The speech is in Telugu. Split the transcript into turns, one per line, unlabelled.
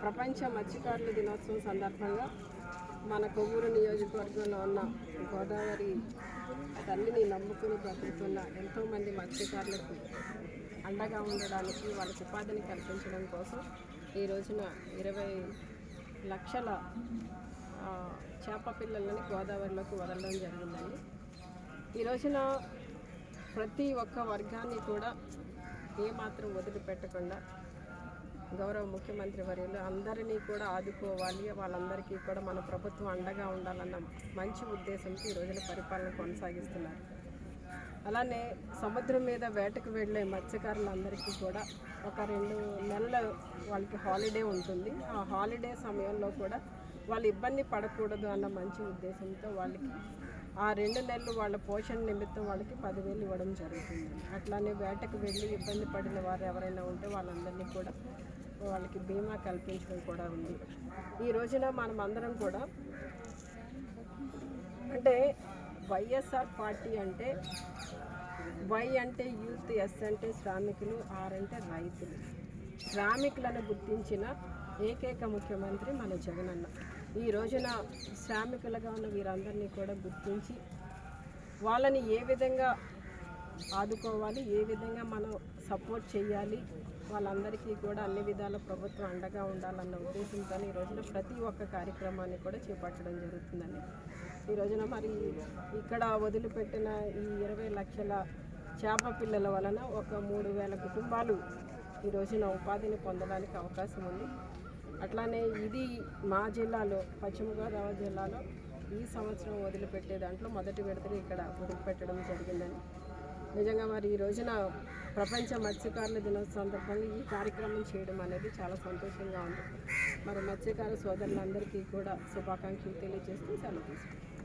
ప్రపంచ మత్స్యకారుల దినోత్సవం సందర్భంగా మన కొవ్వూరు నియోజకవర్గంలో ఉన్న గోదావరి తల్లిని నమ్ముకుని బ్రతుకుతున్న ఎంతోమంది మత్స్యకారులకు అండగా ఉండడానికి వాళ్ళకి ఉపాధిని కల్పించడం కోసం ఈ రోజున 20 లక్షల చేప పిల్లలని గోదావరిలోకి వదలడం జరిగిందండి. ఈ రోజున ప్రతి ఒక్క వర్గాన్ని కూడా ఏమాత్రం వదిలిపెట్టకుండా గౌరవ ముఖ్యమంత్రి వర్యులు అందరినీ కూడా ఆదుకోవాలి, వాళ్ళందరికీ కూడా మన ప్రభుత్వం అండగా ఉండాలన్న మంచి ఉద్దేశంతో ఈ రోజున పరిపాలన కొనసాగిస్తున్నారు. అలానే సముద్రం మీద వేటకు వెళ్ళే మత్స్యకారులందరికీ కూడా ఒక 2 నెలలు వాళ్ళకి హాలిడే ఉంటుంది. ఆ హాలిడే సమయంలో కూడా వాళ్ళు ఇబ్బంది పడకూడదు అన్న మంచి ఉద్దేశంతో వాళ్ళకి ఆ 2 నెలలు వాళ్ళ పోషణ నిమిత్తం వాళ్ళకి 10,000 ఇవ్వడం జరుగుతుంది. అట్లానే వేటకు వెళ్ళి ఇబ్బంది పడిన వారు ఎవరైనా ఉంటే వాళ్ళందరినీ కూడా వాళ్ళకి బీమా కల్పించడం కూడా ఉంది. ఈ రోజున మనం అందరం కూడా అంటే వైఎస్ఆర్ పార్టీ అంటే వై అంటే యూత్, ఎస్ అంటే శ్రామికులు, ఆర్ అంటే రైతులు. శ్రామికులను గుర్తించిన ఏకైక ముఖ్యమంత్రి మన జగనన్న. ఈ రోజున శ్రామికులుగా ఉన్న వీరందరినీ కూడా గుర్తించి వాళ్ళని ఏ విధంగా ఆదుకోవాలి, ఏ విధంగా మనం సపోర్ట్ చేయాలి, వాళ్ళందరికీ కూడా అన్ని విధాల ప్రభుత్వం అండగా ఉండాలన్న ఉద్దేశంతో ఈ రోజున ప్రతి ఒక్క కార్యక్రమాన్ని కూడా చేపట్టడం జరుగుతుందండి. ఈ రోజున మరి ఇక్కడ వదిలిపెట్టిన ఈ 20 లక్షల చేప పిల్లల వలన ఒక 3,000 కుటుంబాలు ఈ రోజున ఉపాధిని పొందడానికి అవకాశం ఉంది. అట్లానే ఇది మా జిల్లాలో, పశ్చిమ గోదావరి జిల్లాలో ఈ సంవత్సరం వదిలిపెట్టే దాంట్లో మొదటి విడతలు ఇక్కడ వదిలిపెట్టడం జరిగిందని. నిజంగా మరి ఈ రోజున ప్రపంచ మత్స్యకారుల దినోత్సవం సందర్భంగా ఈ కార్యక్రమం చేయడం అనేది చాలా సంతోషంగా ఉంది. మరి మత్స్యకార సోదరులందరికీ కూడా శుభాకాంక్షలు తెలియజేస్తూ సెలవు తీసుకుంటాం.